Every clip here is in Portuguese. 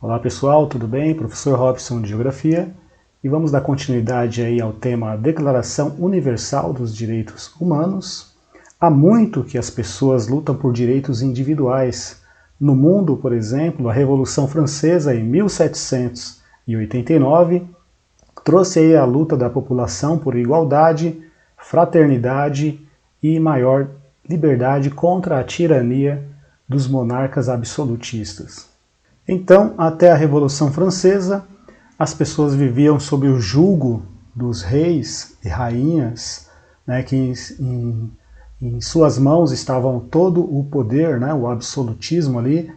Olá pessoal, tudo bem? Professor Robson de Geografia e vamos dar continuidade aí ao tema Declaração Universal dos Direitos Humanos. Há muito que as pessoas lutam por direitos individuais. No mundo, por exemplo, a Revolução Francesa em 1789 trouxe aí a luta da população por igualdade, fraternidade e maior liberdade contra a tirania dos monarcas absolutistas. Então, até a Revolução Francesa, as pessoas viviam sob o jugo dos reis e rainhas, né, que em suas mãos estavam todo o poder, né, o absolutismo ali,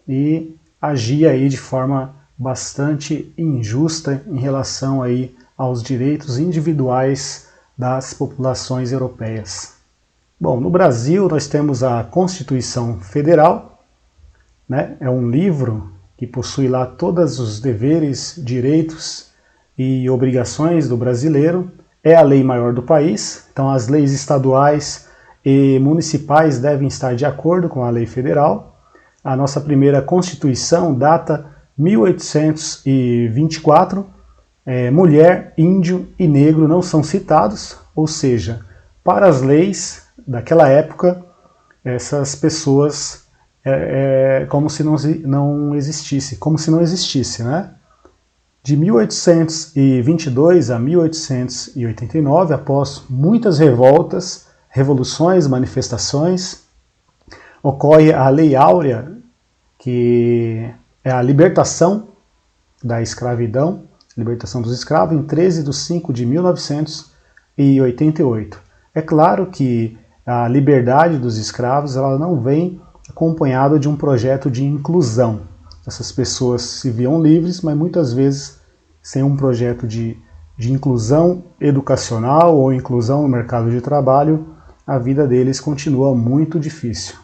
e agia aí de forma bastante injusta em relação aí aos direitos individuais das populações europeias. Bom, no Brasil nós temos a Constituição Federal, né, é um livro que possui lá todos os deveres, direitos e obrigações do brasileiro, é a lei maior do país, então as leis estaduais e municipais devem estar de acordo com a lei federal. A nossa primeira Constituição data 1824, mulher, índio e negro não são citados, ou seja, para as leis daquela época, essas pessoas como se não existisse, né? De 1822 a 1889, após muitas revoltas, revoluções, manifestações, ocorre a Lei Áurea, que é a libertação da escravidão, libertação dos escravos, em 13 de 5 de 1988. É claro que a liberdade dos escravos ela não vem acompanhado de um projeto de inclusão. Essas pessoas se viam livres, mas muitas vezes sem um projeto de inclusão educacional ou inclusão no mercado de trabalho, a vida deles continua muito difícil.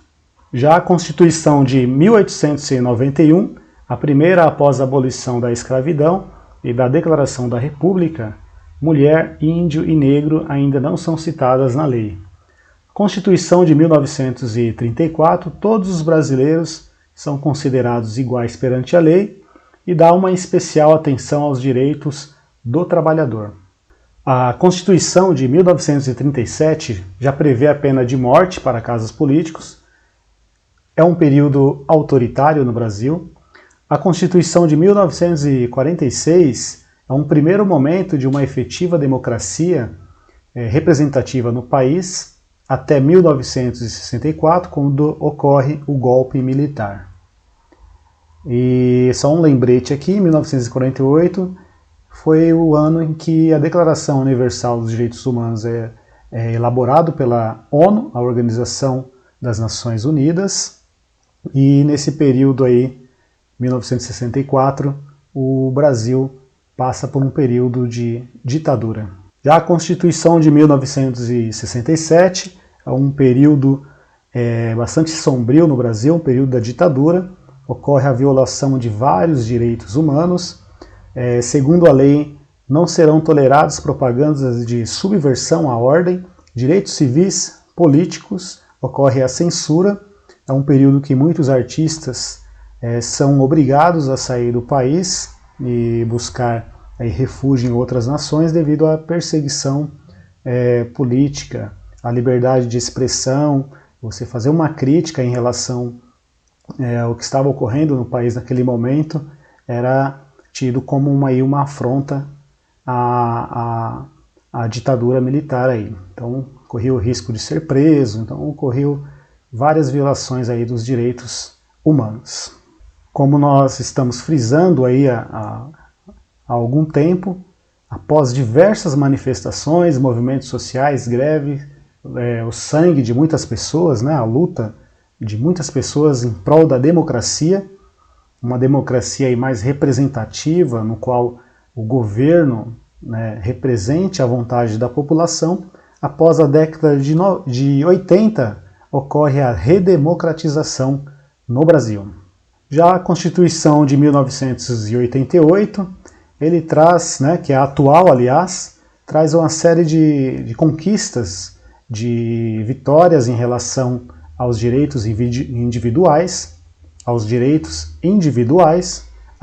Já a Constituição de 1891, a primeira após a abolição da escravidão e da Declaração da República, mulher, índio e negro ainda não são citadas na lei. Constituição de 1934, todos os brasileiros são considerados iguais perante a lei e dá uma especial atenção aos direitos do trabalhador. A Constituição de 1937 já prevê a pena de morte para casos políticos. É um período autoritário no Brasil. A Constituição de 1946 é um primeiro momento de uma efetiva democracia representativa no país, até 1964, quando ocorre o golpe militar. E só um lembrete aqui, 1948 foi o ano em que a Declaração Universal dos Direitos Humanos é elaborado pela ONU, a Organização das Nações Unidas, e nesse período aí, 1964, o Brasil passa por um período de ditadura. Já a Constituição de 1967 é um período bastante sombrio no Brasil, um período da ditadura. Ocorre a violação de vários direitos humanos. Segundo a lei, não serão toleradas propagandas de subversão à ordem, direitos civis, políticos, ocorre a censura. É um período que muitos artistas são obrigados a sair do país e buscar refúgio em outras nações devido à perseguição política, à liberdade de expressão, você fazer uma crítica em relação ao que estava ocorrendo no país naquele momento era tido como uma afronta à ditadura militar aí. Então corria o risco de ser preso, então ocorreu várias violações aí dos direitos humanos. Como nós estamos frisando aí há algum tempo, após diversas manifestações, movimentos sociais, greve, o sangue de muitas pessoas, né, a luta de muitas pessoas em prol da democracia, uma democracia aí mais representativa, no qual o governo, né, represente a vontade da população. Após a década de 80, ocorre a redemocratização no Brasil. Já a Constituição de 1988, ele traz, né, que é atual, aliás, traz uma série de conquistas, de vitórias em relação aos direitos individuais,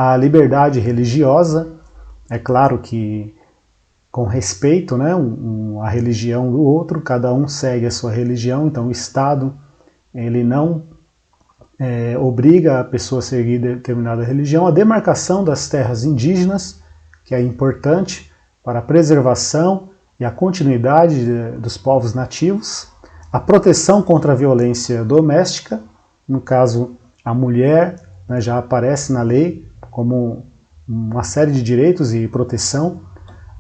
a liberdade religiosa, é claro que com respeito, né, a religião do outro, cada um segue a sua religião, então o Estado ele não obriga a pessoa a seguir determinada religião. A demarcação das terras indígenas, que é importante para a preservação e a continuidade dos povos nativos. A proteção contra a violência doméstica, no caso a mulher, né, já aparece na lei como uma série de direitos e proteção.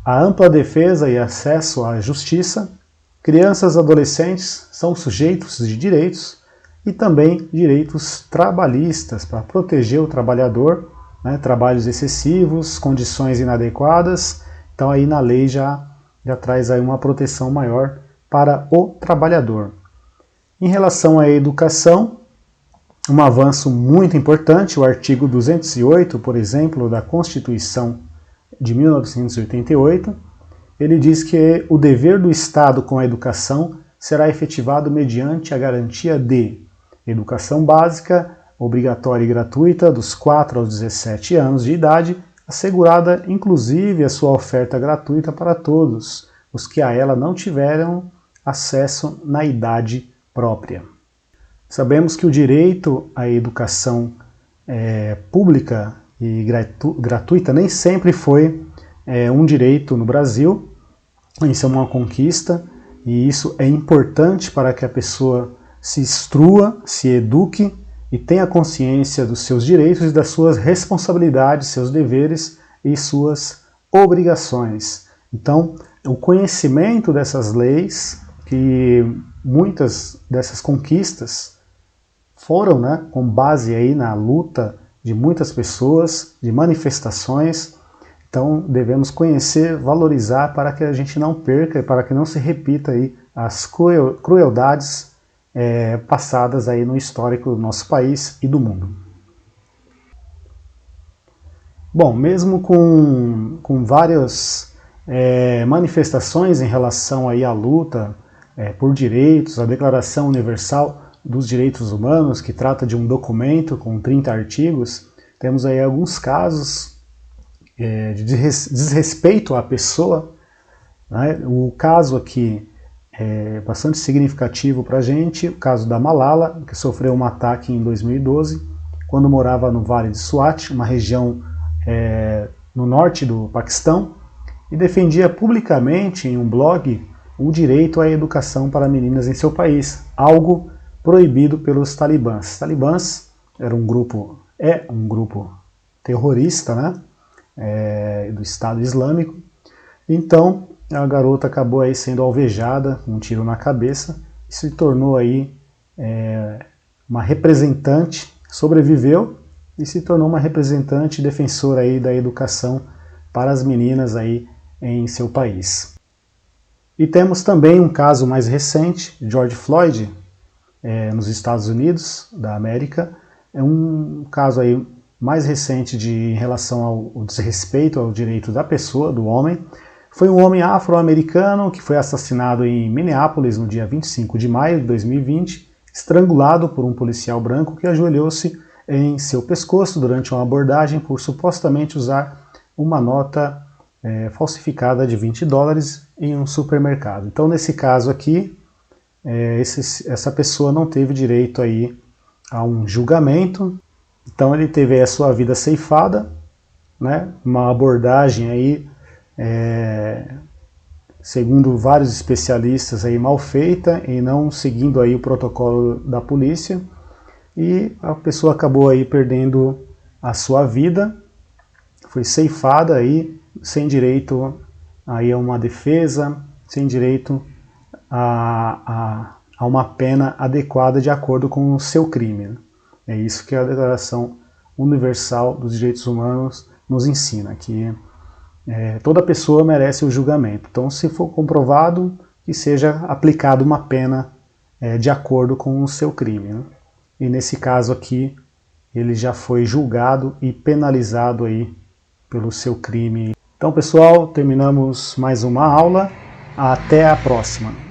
A ampla defesa e acesso à justiça. Crianças e adolescentes são sujeitos de direitos e também direitos trabalhistas para proteger o trabalhador, né, trabalhos excessivos, condições inadequadas. Então aí na lei já traz aí uma proteção maior para o trabalhador. Em relação à educação, um avanço muito importante, o artigo 208, por exemplo, da Constituição de 1988, ele diz que o dever do Estado com a educação será efetivado mediante a garantia de educação básica, obrigatória e gratuita, dos 4 aos 17 anos de idade, assegurada inclusive a sua oferta gratuita para todos os que a ela não tiveram acesso na idade própria. Sabemos que o direito à educação pública e gratuita nem sempre foi um direito no Brasil. Isso é uma conquista e isso é importante para que a pessoa se instrua, se eduque e tenha consciência dos seus direitos e das suas responsabilidades, seus deveres e suas obrigações. Então, o conhecimento dessas leis, que muitas dessas conquistas foram, né, com base aí na luta de muitas pessoas, de manifestações. Então devemos conhecer, valorizar para que a gente não perca e para que não se repita aí as crueldades passadas aí no histórico do nosso país e do mundo. Bom, mesmo com várias manifestações em relação aí à luta por direitos, a Declaração Universal dos Direitos Humanos, que trata de um documento com 30 artigos, temos aí alguns casos de desrespeito à pessoa, né? O caso aqui é bastante significativo para a gente, o caso da Malala, que sofreu um ataque em 2012, quando morava no Vale de Swat, uma região no norte do Paquistão, e defendia publicamente em um blog o direito à educação para meninas em seu país, algo proibido pelos talibãs. Os talibãs era um grupo terrorista, né, do Estado Islâmico. Então a garota acabou aí sendo alvejada com um tiro na cabeça e se tornou aí uma representante, sobreviveu e se tornou uma representante defensora aí da educação para as meninas aí em seu país. E temos também um caso mais recente, George Floyd, nos Estados Unidos da América. É um caso aí mais recente em relação ao desrespeito ao direito da pessoa, do homem. Foi um homem afro-americano que foi assassinado em Minneapolis no dia 25 de maio de 2020, estrangulado por um policial branco que ajoelhou-se em seu pescoço durante uma abordagem por supostamente usar uma nota falsificada de $20 em um supermercado. Então, nesse caso aqui, essa pessoa não teve direito aí a um julgamento, então ele teve a sua vida ceifada, né? Uma abordagem aí, segundo vários especialistas, aí, mal feita e não seguindo aí o protocolo da polícia, e a pessoa acabou aí perdendo a sua vida, foi ceifada aí, sem direito aí a uma defesa, sem direito a uma pena adequada de acordo com o seu crime, né? É isso que a Declaração Universal dos Direitos Humanos nos ensina, que toda pessoa merece o julgamento. Então, se for comprovado, que seja aplicada uma pena de acordo com o seu crime, né? E nesse caso aqui, ele já foi julgado e penalizado aí pelo seu crime. Então, pessoal, terminamos mais uma aula. Até a próxima.